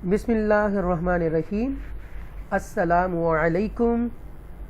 Bismillahirrahmanirrahim. Assalamu alaikum.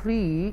3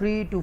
3 to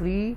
3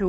to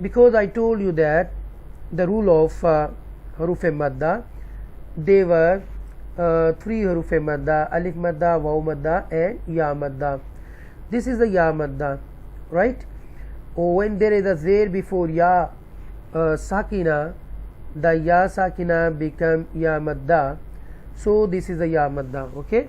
Because I told you that the rule of haruf madda, they were 3 haruf madda: alif madda, waw madda and ya madda. This is the ya madda, right? When there is a zir before ya sakina, the ya sakina become ya madda. So this is the ya madda. Okay,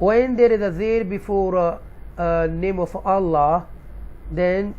When there is a zir before name of Allah, then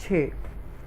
6,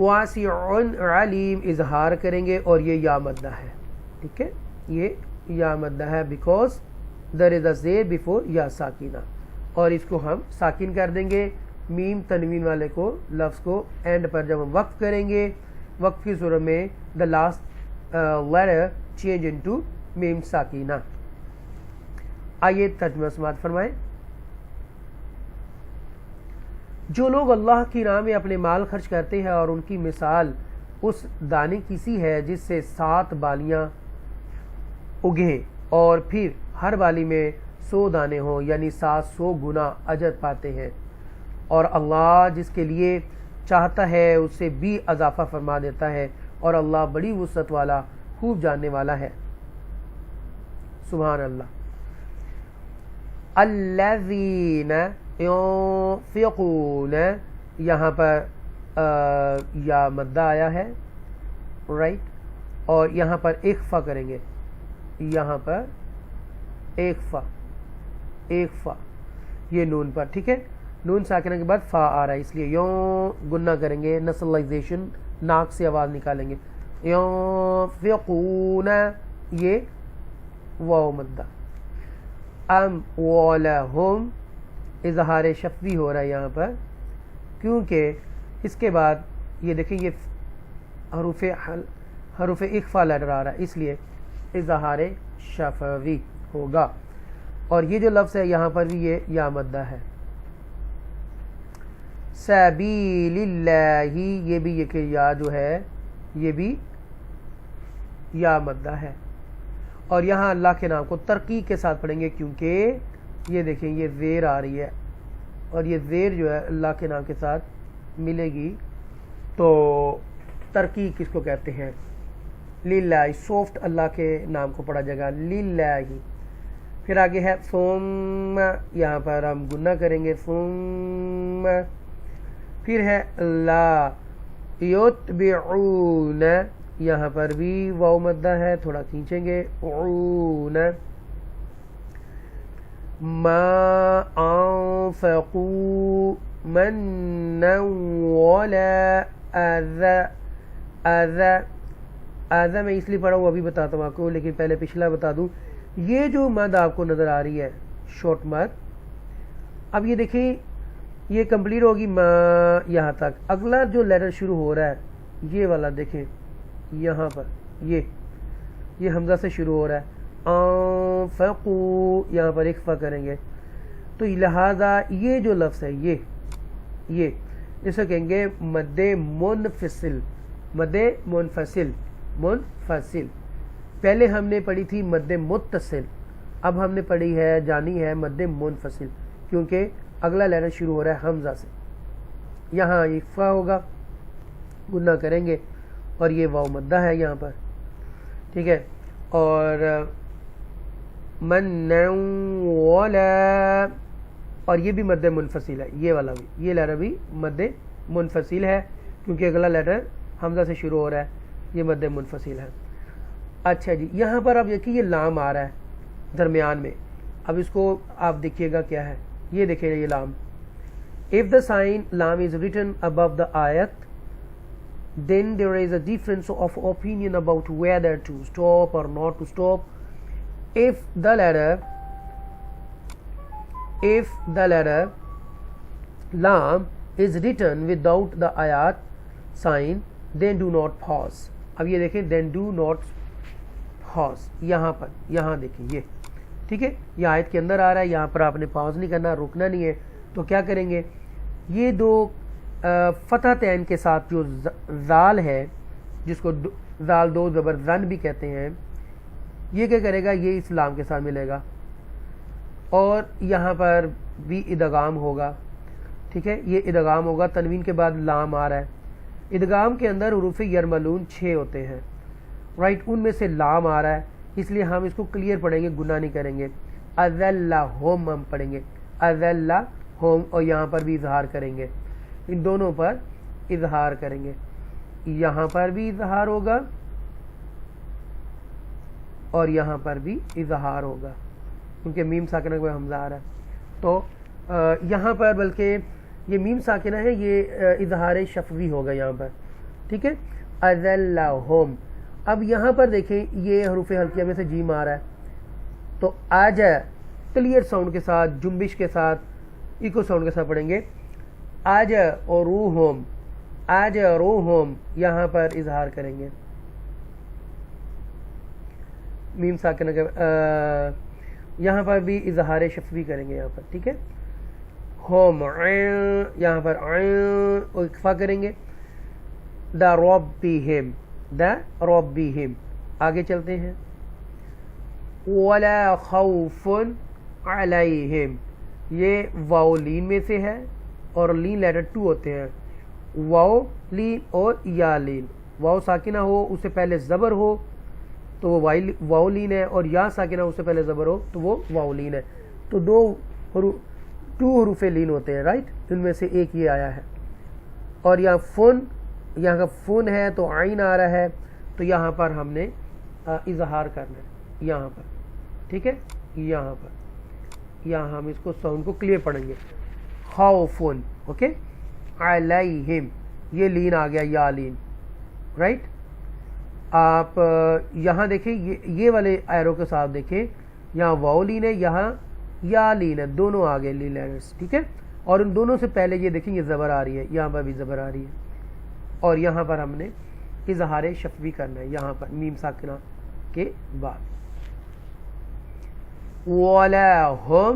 واسع علیم اظہار کریں گے، اور یہ یا مدہ ہے، ٹھیک ہے، یہ یا مدہ ہے بیکاز there is a زیر before یا ساکینہ، اور اس کو ہم ساکن کر دیں گے میم تنوین والے کو، لفظ کو اینڈ پر جب ہم وقف کریں گے، وقف کی صورت میں the last letter change into میم ساکینہ۔ آئیے ترجمہ سماعت فرمائیں۔ جو لوگ اللہ کی راہ میں اپنے مال خرچ کرتے ہیں اور ان کی مثال اس دانے کی سی ہے جس سے 7 بالیاں اگیں اور پھر ہر بالی میں 100 دانے ہوں، یعنی 700 گنا اجر پاتے ہیں، اور اللہ جس کے لیے چاہتا ہے اس سے بھی اضافہ فرما دیتا ہے، اور اللہ بڑی وسعت والا خوب جاننے والا ہے۔ سبحان اللہ۔ الذین ينفقون، یہاں پر یا مدہ آیا ہے، رائٹ، اور یہاں پر اخفا کریں گے، یہاں پر اخفا یہ نون پر، ٹھیک ہے، نون ساکنہ کے بعد فا آ رہا ہے، اس لیے یوں گنہ کریں گے، نسلائزیشن، ناک سے آواز نکالیں گے، ينفقون، یہ واو مدہ، اموالہم، اظہار شفوی ہو رہا ہے یہاں پر، کیونکہ اس کے بعد یہ دیکھیں یہ حروف اخفا لیٹر آ رہا ہے، اس لیے اظہار شفوی ہوگا، اور یہ جو لفظ ہے یہاں پر بھی یہ یا مدہ ہے۔ سبیل اللہ، یہ بھی یہ کہ یا جو ہے یہ بھی یا مدہ ہے، اور یہاں اللہ کے نام کو ترقی کے ساتھ پڑھیں گے، کیونکہ یہ دیکھیں یہ زیر آ رہی ہے، اور یہ زیر جو ہے اللہ کے نام کے ساتھ ملے گی تو ترقی کس کو کہتے ہیں؟ للہ، سافٹ اللہ کے نام کو پڑھا جائے گا، للہ۔ پھر آگے ہے ثم، یہاں پر ہم گنہ کریں گے، ثم، پھر ہے لا یتبعون، یہاں پر بھی واو مدہ ہے، تھوڑا کھینچیں گے، عون، ما انفقوا منا ولا اذى میں اس لیے پڑھا ہوں، ابھی بتاتا ہوں آپ کو، لیکن پہلے پچھلا بتا دوں، یہ جو مد آپ کو نظر آ رہی ہے شارٹ مد، اب یہ دیکھیں یہ کمپلیٹ ہوگی ما یہاں تک، اگلا جو لیٹر شروع ہو رہا ہے یہ والا دیکھیں یہاں پر، یہ حمزہ سے شروع ہو رہا ہے، انفقوا، یہاں پر اخفا کریں گے، تو لہذا یہ جو لفظ ہے یہ اسے کہیں گے مد منفصل، مد منفصل، پہلے ہم نے پڑھی تھی مد متصل، اب ہم نے پڑھی ہے جانی ہے مد منفصل، کیونکہ اگلا لیٹر شروع ہو رہا ہے حمزہ سے، یہاں اخفا ہوگا، گنہ کریں گے، اور یہ واو مدہ ہے یہاں پر، ٹھیک ہے، اور منع ولا، اور یہ بھی مد منفصل ہے، یہ والا بھی، یہ لیٹر بھی مد منفصل ہے، کیونکہ اگلا لیٹر حمزہ سے شروع ہو رہا ہے، یہ مد منفصل ہے۔ اچھا جی، یہاں پر اب دیکھیے یہ لام آ رہا ہے درمیان میں، اب اس کو آپ دیکھیے گا کیا ہے، یہ دیکھیں یہ لام، if the sign lam is written above the ayat then there is a difference of opinion about whether to stop or not to stop. If the letter lam is written without the ayat sign then do not pause. اب یہ دیکھیں then do not pause، یہاں پر، یہاں دیکھیں یہ، ٹھیک ہے، یہ آیت کے اندر آ رہا ہے، یہاں پر آپ نے پاؤز نہیں کرنا، رکنا نہیں ہے، تو کیا کریں گے، یہ دو فتح تین کے ساتھ جو زال ہے، جس کو زال دو زبر زن بھی کہتے ہیں، یہ کیا کرے گا، یہ اسلام کے ساتھ ملے گا، اور یہاں پر بھی ادغام ہوگا، ٹھیک ہے، یہ ادغام ہوگا، تنوین کے بعد لام آ رہا ہے، ادغام کے اندر حروف یرملون 6 ہوتے ہیں، رائٹ، ان میں سے لام آ رہا ہے، اس لیے ہم اس کو کلیئر پڑھیں گے، گناہ نہیں کریں گے، اذلہم ہم پڑھیں گے، اذلہم، اور یہاں پر بھی اظہار کریں گے، ان دونوں پر اظہار کریں گے، یہاں پر بھی اظہار ہوگا اور یہاں پر بھی اظہار ہوگا، کیونکہ میم ساکنہ کو حمزہ آ رہا ہے، تو یہاں پر بلکہ یہ میم ساکنہ ہے، یہ اظہار شفوی ہوگا یہاں پر، ٹھیک ہے، اذلہم۔ اب یہاں پر دیکھیں یہ حروف ہلکیہ میں سے جیم آ رہا ہے، تو آج کلیئر ساؤنڈ کے ساتھ، جنبش کے ساتھ، ایکو ساؤنڈ کے ساتھ پڑھیں گے، آج روحم، آج روحم، یہاں پر اظہار کریں گے، میم ساکنہ کے یہاں پر بھی اظہار شفوی کریں گے یہاں پر، ٹھیک ہے، ہوم، یہاں پر اکفا کریں گے، دا ربہم، دا ربہم۔ آگے چلتے ہیں، ولا خوف علیہم، یہ واو لین میں سے ہے اور لین لیٹر 2 ہوتے ہیں، واو لین اور یا لین، واو ساکنہ ہو اس سے پہلے زبر ہو تو وہ واو لین ہے، اور یا ساکنہ اس سے پہلے زبر ہو تو وہ واو لین ہے، تو 2 حروف لین ہوتے ہیں، رائٹ، ان میں سے ایک یہ آیا ہے۔ اور یہاں فن، یہاں کا فن ہے تو عین آ رہا ہے، تو یہاں پر ہم نے اظہار کرنا ہے، یہاں پر، ٹھیک ہے، یہاں پر، یہاں ہم اس کو ساؤنڈ کو کلیئر پڑھیں گے، خوفن، اوکے، علیہم، یہ لین آ گیا، یا لین، رائٹ۔ آپ یہاں دیکھیں یہ والے ایرو کے ساتھ دیکھیں، یہاں واو لین ہے، یہاں یا لین ہے، دونوں آگے لین لیٹرز، ٹھیک ہے، اور ان دونوں سے پہلے یہ دیکھیں یہ زبر آ رہی ہے، یہاں پر بھی زبر آ رہی ہے، اور یہاں پر ہم نے اظہار شفوی کرنا ہے، یہاں پر میم ساکنہ کے بعد، وَلَا هُمْ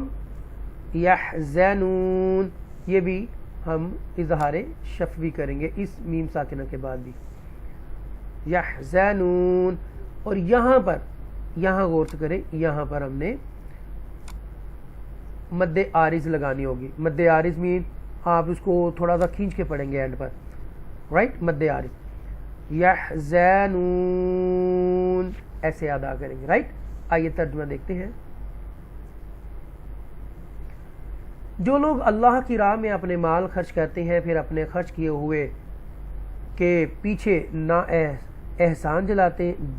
يَحْزَنُونَ، یہ بھی ہم اظہار شفوی کریں گے اس میم ساکنہ کے بعد بھی، یحزنون۔ اور یہاں پر، یہاں غور سے کریں، یہاں پر ہم نے مد عارض لگانی ہوگی، مد عارض مین آپ اس کو تھوڑا سا کھینچ کے پڑھیں گے اینڈ پر، رائٹ، مد عارض، یحزنون، ایسے ادا کریں گے، رائٹ۔ آئیے ترجمہ دیکھتے ہیں۔ جو لوگ اللہ کی راہ میں اپنے مال خرچ کرتے ہیں، پھر اپنے خرچ کیے ہوئے کے پیچھے نہ احسان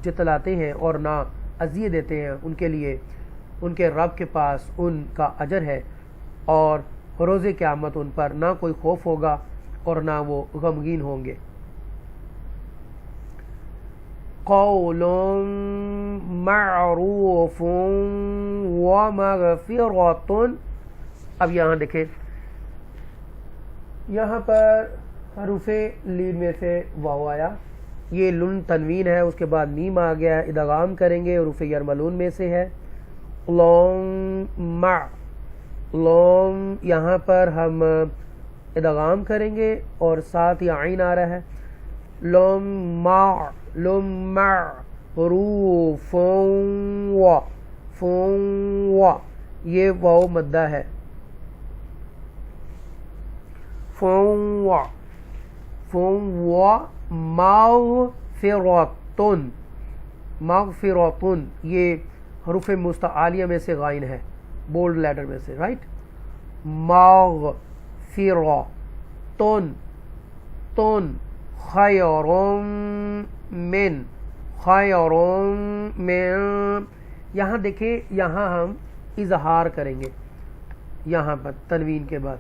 جتلاتے ہیں اور نہ عطیہ دیتے ہیں، ان کے لیے ان کے رب کے پاس ان کا اجر ہے، اور روز قیامت ان پر نہ کوئی خوف ہوگا اور نہ وہ غمگین ہوں گے۔ قول معروف ومغفرۃ، اب یہاں دیکھیں، یہاں پر حروف لین میں سے واو آیا، یہ لن تنوین ہے، اس کے بعد میم آ گیا، ادغام کریں گے، حروف یرملون میں سے ہے، لون مع، لون، یہاں پر ہم ادغام کریں گے اور ساتھ یہ عین آ رہا ہے، لون مع، لون مع، حروف و، فون و، یہ واو مدہ ہے، فون و، فون و، مغفرۃن، مغفرۃن، یہ حروف مستعالیہ میں سے غائن ہے، بولڈ لیٹر میں سے، رائٹ، مغفرۃن، تن، خیرٌ من، خیرٌ من، یہاں دیکھیں، یہاں ہم اظہار کریں گے، یہاں پر تنوین کے بعد،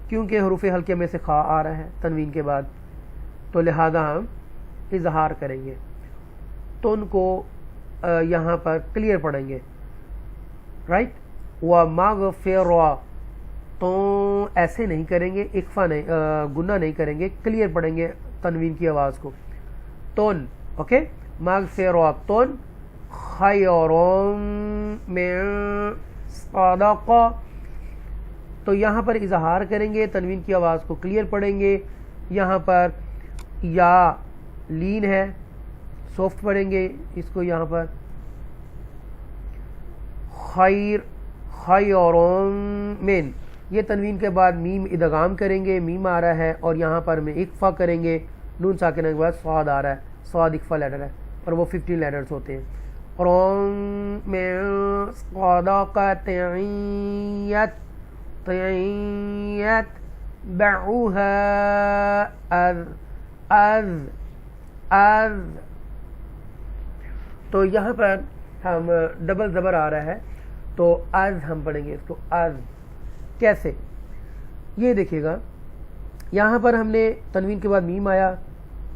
کیونکہ حروف ہلکے میں سے خا آ رہا ہے تنوین کے بعد، تو لہذا ہم اظہار کریں گے، تو ان کو یہاں پر کلیئر پڑھیں گے، رائٹ، وَمَغْفِرَةٌ، تو ایسے نہیں کریں گے، اکفا نہیں، گنہ نہیں کریں گے، کلیئر پڑھیں گے تنوین کی آواز کو، تون، اوکے، مغفرۃ خیر من صدقہ، تو یہاں پر اظہار کریں گے، تنوین کی آواز کو کلیئر پڑھیں گے، یہاں پر یا لین ہے، سافٹ پڑھیں گے اس کو، یہاں پر خیر، خیر من، یہ تنوین کے بعد میم ادغام کریں گے، میم آ رہا ہے، اور یہاں پر میں اکفا کریں گے، نون ساکنہ کے بعد صاد آ رہا ہے، صاد اکفا لیٹر ہے، اور وہ 15 لیٹرز ہوتے ہیں، من صدقۃ يتبعها أذى، تو یہاں پر ہم ڈبل زبر آ رہا ہے، تو از ہم پڑھیں گے اس کو، از، کیسے، یہ دیکھیے گا، یہاں پر ہم نے تنوین کے بعد میم آیا،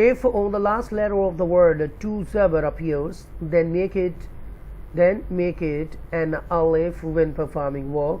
If on the last letter of the word two zabar appears, then make it an alif when performing work।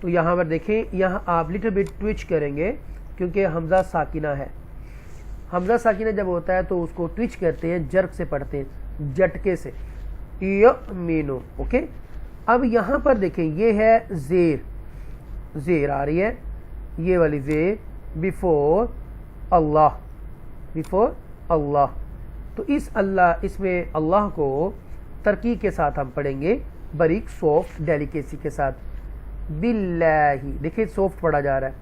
تو یہاں پر دیکھیں یہاں آپ لٹل بٹ ٹوچ کریں گے کیونکہ حمزہ ساکنہ ہے. حمزہ ساکنہ جب ہوتا ہے تو اس کو ٹوچ کرتے ہیں, جرک سے پڑھتے ہیں, جھٹکے سے. یؤمنو. اوکے, اب یہاں پر دیکھیں یہ ہے زیر آ رہی ہے, یہ والی زیر بیفور اللہ. تو اس میں اللہ کو ترقی کے ساتھ ہم پڑھیں گے, باریک سافٹ ڈیلیکیسی کے ساتھ. باللہ, دیکھیں سافٹ پڑھا جا رہا ہے.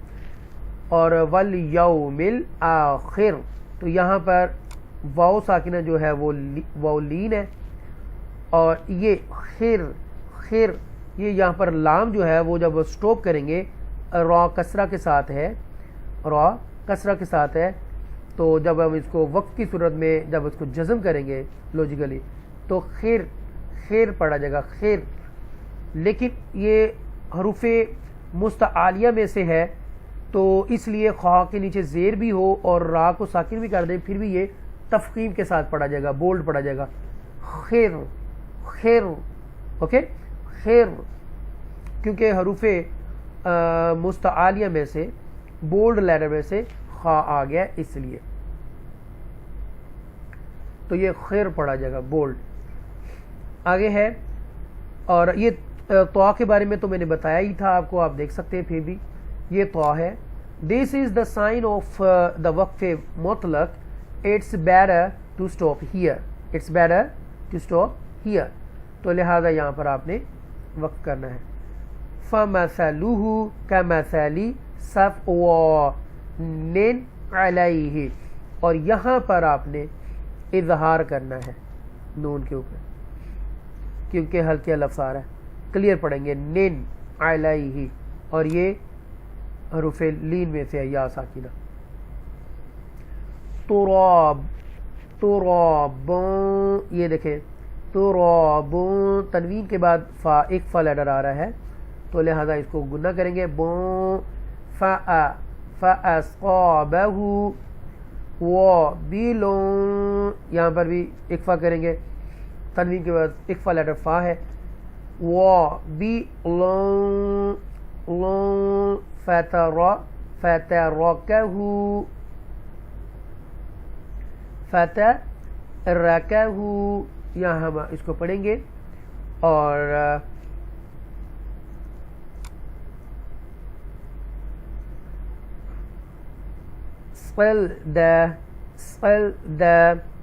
اور والیوم الآخر, تو یہاں پر واو ساکنہ جو ہے وہ واو لین ہے, اور یہ خیر یہ یہاں پر لام جو ہے وہ جب سٹاپ کریں گے را کسرہ کے ساتھ ہے, تو جب ہم اس کو وقت کی صورت میں جب اس کو جزم کریں گے لوجیکلی تو خیر پڑھا جائے گا خیر. لیکن یہ حروف مستعالیہ میں سے ہے تو اس لیے خواہ کے نیچے زیر بھی ہو اور را کو ساکن بھی کر دیں پھر بھی یہ تفخیم کے ساتھ پڑھا جائے گا, بولڈ پڑھا جائے گا. خیر. اوکے, خیر, کیونکہ حروف مستعالیہ میں سے بولڈ لیٹر میں سے خواہ آ گیا اس لیے, تو یہ خیر پڑھا جائے گا بولڈ. آگے ہے, اور یہ طا کے بارے میں تو میں نے بتایا ہی تھا آپ کو, آپ دیکھ سکتے ہیں. پھر بھی یہ طا ہے. دس از دا سائن آف دا وقف مطلق, it's better to stop here, تو لہذا یہاں پر آپ نے وقف کرنا ہے. فَمَثَلُهُ كَمَثَلِ صَفْوَانٍ عَلَيْهِ, اور یہاں پر آپ نے اظہار کرنا ہے نون کے اوپر کیونکہ ہلکے لفظ آ رہا ہے. کلیئر پڑھیں گے نین علیہ, اور یہ حروف لین میں سے ہے یا ساکنہ. تراب, یہ دیکھیں تراب, تنوین کے بعد ایک فا لیٹر آ رہا ہے تو لہذا اس کو گنہ کریں گے. فَأَصْقَابَهُ وَبِلٌ, یہاں پر بھی اکفا کریں گے, تنوین کے بعد اکفا لیٹر فا ہے. وَبِلٌ فَتَرَكَهُ, یہاں ہم اس کو پڑھیں گے. اور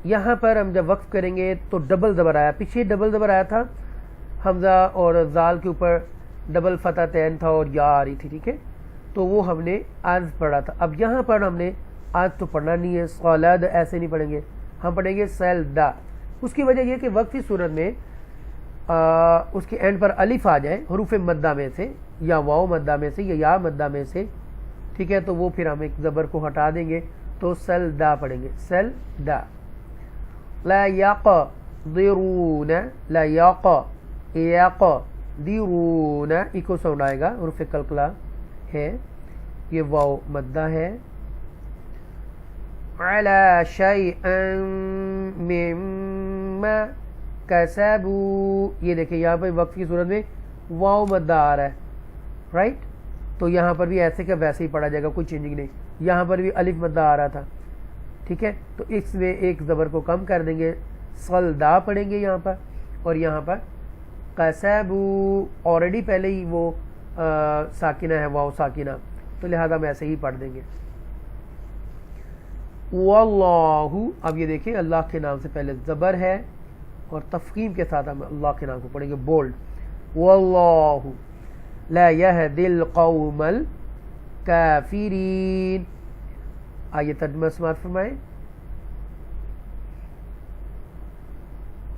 یہاں پر ہم جب وقف کریں گے تو ڈبل زبر آیا, پیچھے ڈبل زبر آیا تھا, حمزہ اور زال کے اوپر ڈبل فتح تین تھا اور یا آ رہی تھی, ٹھیک ہے, تو وہ ہم نے آج پڑھا تھا. اب یہاں پر ہم نے آج تو پڑھنا نہیں ہے, صلد ایسے نہیں پڑھیں گے, ہم پڑھیں گے سلدا. اس کی وجہ یہ کہ وقفی صورت میں اس کے اینڈ پر الف آ جائے حروف مدہ میں سے, یا واو مدہ میں سے, یا مدہ میں سے, ٹھیک ہے, تو وہ پھر ہم ایک زبر کو ہٹا دیں گے تو سلدا پڑھیں گے, سلدا. لا یقدرون, لا یقدرون, ایکو ساؤنڈ آئے گا, حروف قلقلہ ہے, یہ واو مدہ ہے. علی شیء مما کسبوا, یہ دیکھیں یہاں پر وقف کی صورت میں واو مدہ آ رہا ہے, رائٹ, تو یہاں پر بھی ایسے کا ویسے ہی پڑھا جائے گا, کوئی چینجنگ نہیں. یہاں پر بھی الف مدہ آ رہا تھا, ٹھیک ہے, تو اس میں ایک زبر کو کم کر دیں گے, صلدا پڑھیں گے یہاں پر, اور یہاں پر کسبوا آلریڈی پہلے ہی وہ ساکنہ ہے, واو ساکنہ, تو لہذا ہم ایسے ہی پڑھ دیں گے. واللہ, اب یہ دیکھیں اللہ کے نام سے پہلے زبر ہے اور تفخیم کے ساتھ ہم اللہ کے نام کو پڑھیں گے بولڈ. واللہ لا یہدی القوم الکافرین. آئیے ترجمہ سماعت فرمائیں.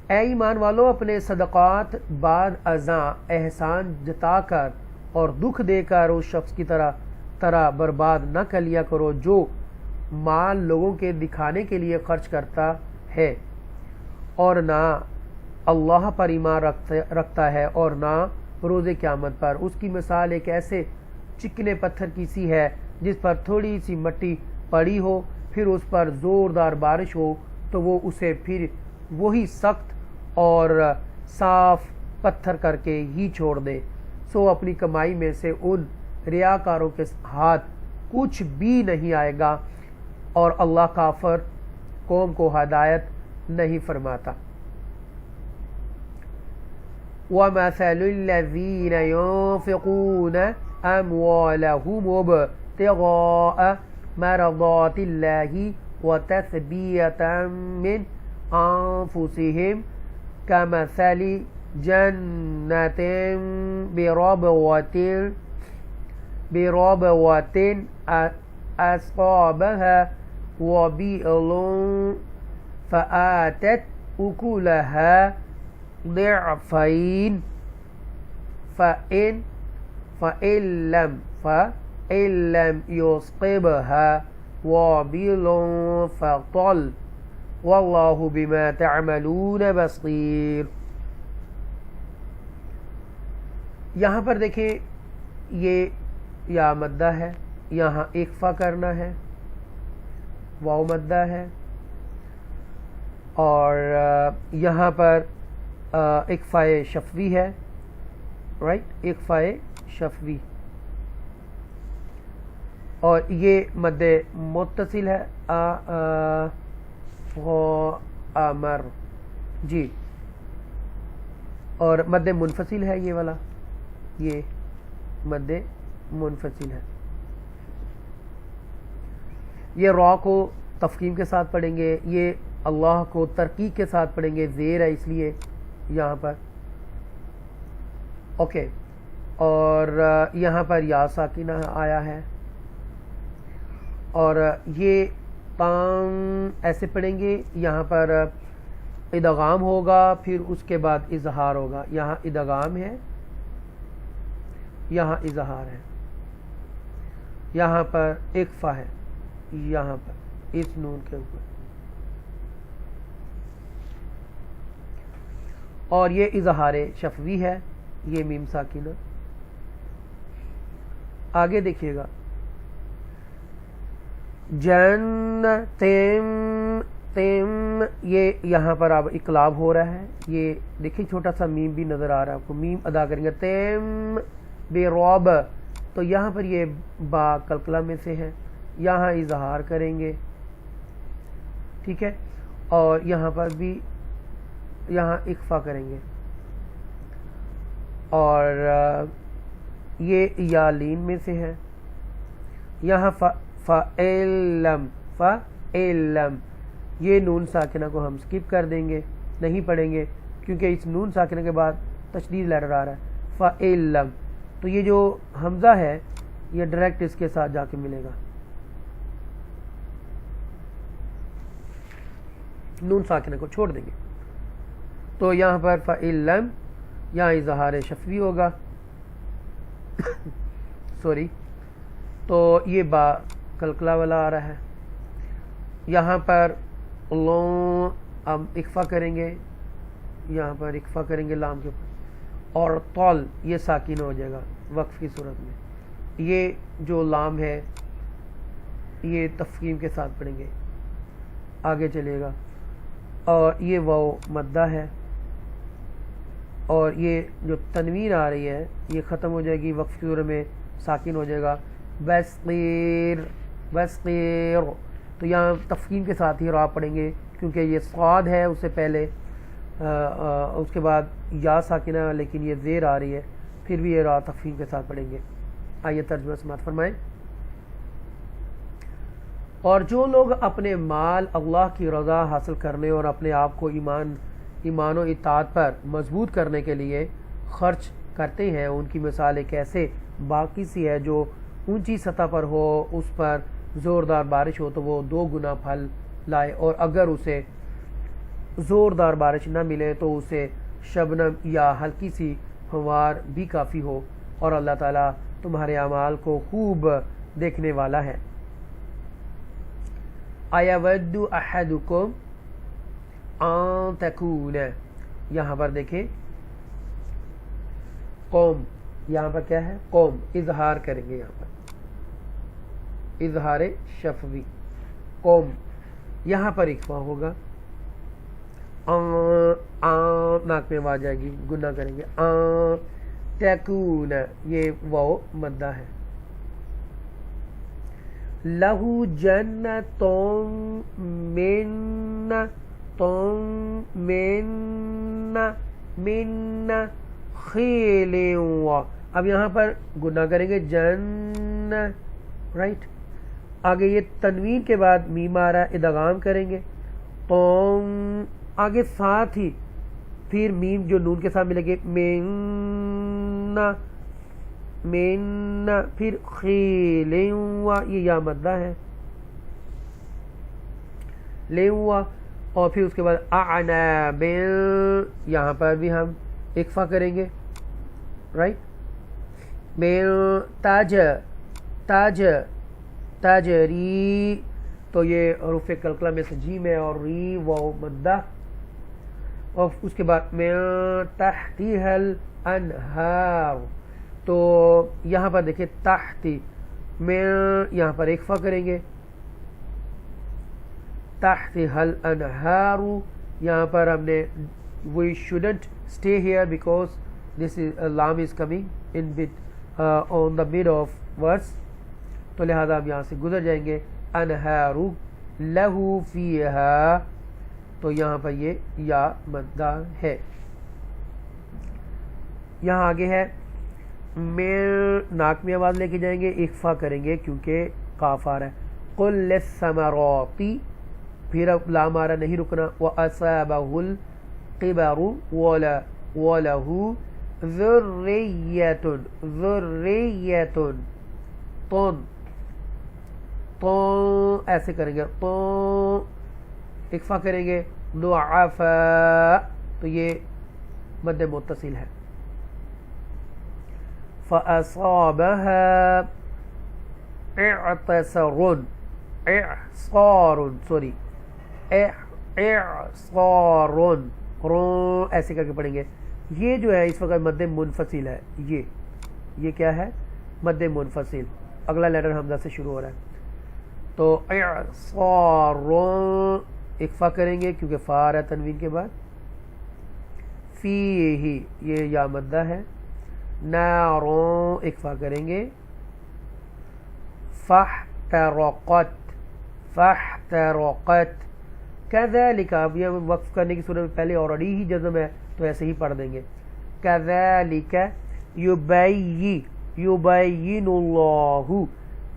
اے ایمان والو, اپنے صدقات بعد ازاں احسان جتا کر اور دکھ دے کر اس شخص کی طرح برباد نہ کر لیا کرو جو مال لوگوں کے دکھانے کے لیے خرچ کرتا ہے اور نہ اللہ پر ایمان رکھتا ہے اور نہ روز قیامت پر. اس کی مثال ایک ایسے چکنے پتھر کی سی ہے جس پر تھوڑی سی مٹی پڑی ہو, پھر اس پر زوردار بارش ہو تو وہ اسے پھر وہی سخت اور صاف پتھر کر کے ہی چھوڑ دے. سو اپنی کمائی میں سے ان ریاکاروں کے ہاتھ کچھ بھی نہیں آئے گا، اور اللہ کافر قوم کو ہدایت نہیں فرماتا۔ وَمَثَلُ الَّذِينَ يُنفِقُونَ أَمْوَالَهُمُ ابْتِغَاءَ مَرْضَاتِ اللَّهِ وَتَثْبِيَةً مِّنْ أَنفُسِهِمْ كَمَثَلِ جَنَّةٍ بِرَبْوَةٍ أَصَابَهَا وَبِئْرٌ فَآتَتْ أُكُلَهَا ضِعْفَيْنِ فَإِن لَّمْ يُصِبْهَا وَابِلٌ فَطَلٌّ وَاللَّهُ بِمَا تَعْمَلُونَ بَصِيرٌ۔ یہاں پر دیکھیں یہ یا مدہ ہے، یہاں اخفا کرنا ہے، واو مدہ ہے، اور یہاں پر اخفائے شفوی ہے، رائٹ، اخفائے شفوی، اور یہ مد متصل ہے، امر جی، اور مد منفصل ہے یہ والا، یہ مد منفصل ہے۔ یہ را کو تفخیم کے ساتھ پڑھیں گے، یہ اللہ کو ترقیق کے ساتھ پڑھیں گے، زیر ہے اس لیے یہاں پر، اوکے، اور یہاں پر یا ساکنہ آیا ہے، اور یہ تام ایسے پڑھیں گے، یہاں پر ادغام ہوگا، پھر اس کے بعد اظہار ہوگا، یہاں ادغام ہے، یہاں اظہار ہے، یہاں پر اخفا ہے، یہاں پر اس نون کے اوپر، اور یہ اظہار شفوی ہے، یہ میم ساکنہ۔ آگے دیکھیے گا، تیم، یہ یہاں پر اب اقلاب ہو رہا ہے، یہ دیکھیں چھوٹا سا میم بھی نظر آ رہا ہے آپ کو، میم ادا کریں گے، تیم بے روب، تو یہاں پر یہ با قلقلہ میں سے ہے، یہاں اظہار کریں گے، ٹھیک ہے، اور یہاں پر بھی یہاں اخفا کریں گے، اور یہ یا لین میں سے ہے، یہاں فَإِلَّمْ، یہ نون ساکنہ کو ہم سکپ کر دیں گے، نہیں پڑھیں گے، کیونکہ اس نون ساکنہ کے بعد تشدید لیٹر آ رہا ہے، فَإِلَّمْ، تو یہ جو حمزہ ہے یہ ڈائریکٹ اس کے ساتھ جا کے ملے گا، نون ساکنہ کو چھوڑ دیں گے، تو یہاں پر فَإِلَّمْ، یہاں اظہار شفوی ہوگا، سوری، تو یہ با قلقلہ والا آ رہا ہے، یہاں پر اب اخفا کریں گے، یہاں پر اخفا کریں گے لام کے اوپر، اور طول یہ ساکن ہو جائے گا وقف کی صورت میں، یہ جو لام ہے یہ تفخیم کے ساتھ پڑھیں گے، آگے چلے گا، اور یہ واو مدہ ہے، اور یہ جو تنوین آ رہی ہے یہ ختم ہو جائے گی، وقف کی صورت میں ساکن ہو جائے گا، بسقیر، تو یہاں تفخیم کے ساتھ ہی را پڑھیں گے، کیونکہ یہ صاد ہے اس سے پہلے، اس کے بعد یا ساکنہ، لیکن یہ زیر آ رہی ہے، پھر بھی یہ را تفخیم کے ساتھ پڑھیں گے۔ آئیے ترجمہ سماعت فرمائیں۔ اور جو لوگ اپنے مال اللہ کی رضا حاصل کرنے اور اپنے آپ کو ایمان و اطاعت پر مضبوط کرنے کے لیے خرچ کرتے ہیں، ان کی مثال ایک ایسے باقی سی ہے جو اونچی سطح پر ہو، اس پر زوردار بارش ہو تو وہ 2 گنا پھل لائے، اور اگر اسے زوردار بارش نہ ملے تو اسے شبنم یا ہلکی سی فوار بھی کافی ہو، اور اللہ تعالیٰ تمہارے اعمال کو خوب دیکھنے والا ہے۔ اَيَوَدُّ أَحَدُكُمْ أَن تَكُونَ، یہاں پر دیکھیں قوم، یہاں پر کیا ہے، قوم، اظہار کریں گے، یہاں پر اظہار شفوی، قوم، یہاں پر اخفا ہوگا، ناک میں آواز جائے گی، گناہ کریں گے، تکون یہ واو مدہ ہے. لہو جنتون من خیل. اب یہاں پر گناہ کریں گے جن رائٹ. آگے یہ تنوین کے بعد میم آ رہا ہے, ادغام کریں گے تون, آگے ساتھ ہی پھر میم جو نون کے ساتھ ملے گے من پھر خیل یہ یا مدہ ہے لے ہوا. اور پھر اس کے بعد اعناب, یہاں پر بھی ہم اکفا کریں گے رائٹ. تاجری, تو یہ حروف قلقلہ میں سے جیم ہے اور ری واو مدہ. اور اس کے بعد میں تحتها الانہار, تو یہاں پر دیکھیں تحتی میں یہاں پر اکفا کریں گے تحتها الانہار. یہاں پر ہم نے we shouldn't stay here because this is لام is coming in bit on the mid of words, تو لہذا ہم یہاں سے گزر جائیں گے. انہار لہو فیہا, تو یہاں پر یہ یا مدہ ہے. یہاں آگے ہے میں ناک میں آواز لے کے جائیں گے, اخفا کریں گے کیونکہ قاف آ رہا ہے. قل للثمرات, پھر اب لام آ رہا نہیں رکنا. وَأَصَابَهُ الْقِبَرُ وَلَهُ ذُرِّيَّةٌ تو ایسے کریں گے, تو اکفا کریں گے. ضعفاء, تو یہ مد متصل ہے. فَأَصَابَهَا اعْصَارٌ ایسے کر کے پڑھیں گے. یہ جو ہے اس وقت مد منفصل ہے, یہ کیا ہے مد منفصل. اگلا لیٹر حمزہ سے شروع ہو رہا ہے, تو اعصار اکفا کریں گے کیونکہ فا ہے تنوین کے بعد. فیہ یہ یا مدہ ہے. ناروں اکفا کریں گے. فاحترقت کذالک, اب یہ وقف کرنے کی صورت میں پہلے آلریڈی ہی جزم ہے تو ایسے ہی پڑھ دیں گے. کذالک یبین اللہ,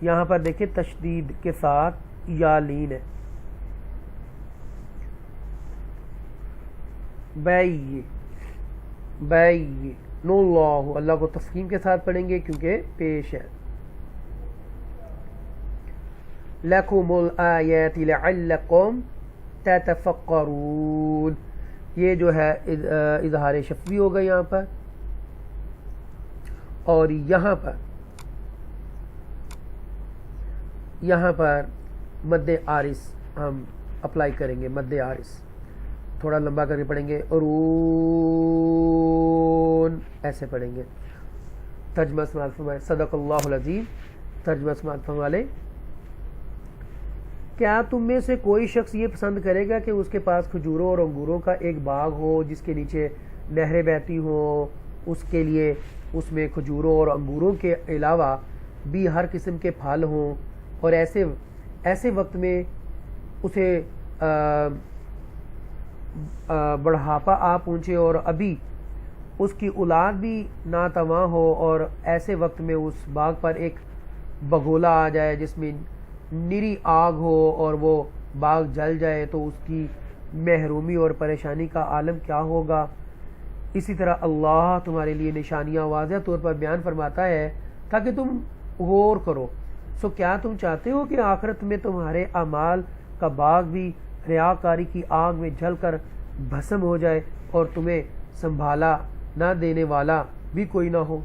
یہاں پر دیکھیں تشدید کے ساتھ یا لین ہے. بین اللہ, اللہ کو تفخیم کے ساتھ پڑھیں گے کیونکہ پیش ہے. لَكُمُ الْآيَاتِ لَعَلَّكُمْ تَتَفَقَّرُونَ, یہ جو ہے اظہار شفوی ہوگا یہاں پر. اور یہاں پر مد عارض ہم اپلائی کریں گے. مد عارض تھوڑا لمبا کر کے پڑھیں گے. ارون ایسے پڑھیں گے. ترجمہ سماعت فرمائے. صدق اللہ العظیم. ترجمہ سماعت فرمائے. کیا تم میں سے کوئی شخص یہ پسند کرے گا کہ اس کے پاس کھجوروں اور انگوروں کا ایک باغ ہو جس کے نیچے نہریں بہتی ہوں, اس کے لیے اس میں کھجوروں اور انگوروں کے علاوہ بھی ہر قسم کے پھل ہوں, اور ایسے وقت میں اسے بڑھاپا آ پہنچے اور ابھی اس کی اولاد بھی ناتواں ہو, اور ایسے وقت میں اس باغ پر ایک بگولا آ جائے جس میں نری آگ ہو اور وہ باغ جل جائے, تو اس کی محرومی اور پریشانی کا عالم کیا ہوگا. اسی طرح اللہ تمہارے لیے نشانیاں واضح طور پر بیان فرماتا ہے تاکہ تم غور کرو. سو کیا تم چاہتے ہو کہ آخرت میں تمہارے اعمال کا باغ بھی ریاکاری کی آگ میں جل کر بھسم ہو جائے اور تمہیں سنبھالا نہ دینے والا بھی کوئی نہ ہو,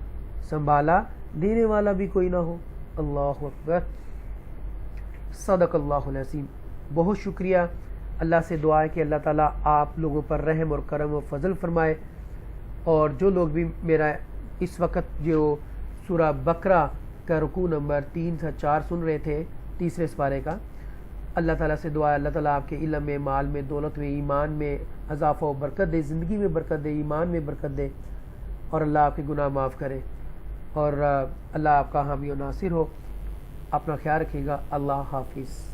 سنبھالا دینے والا بھی کوئی نہ ہو. اللہ اکبر. صدق اللہ العظیم. بہت شکریہ. اللہ سے دعا ہے کہ اللہ تعالیٰ آپ لوگوں پر رحم اور کرم و فضل فرمائے, اور جو لوگ بھی میرا اس وقت جو سورہ بقرہ کا رکوع نمبر 3 سے 4 سن رہے تھے تیسرے سپارے کا, اللہ تعالیٰ سے دعا ہے اللہ تعالیٰ آپ کے علم میں, مال میں, دولت میں, ایمان میں اضافہ و برکت دے, زندگی میں برکت دے, ایمان میں برکت دے, اور اللہ آپ کے گناہ معاف کرے، اور اللہ آپ کا حامی و ناصر ہو۔ اپنا خیال رکھیے گا۔ اللہ حافظ۔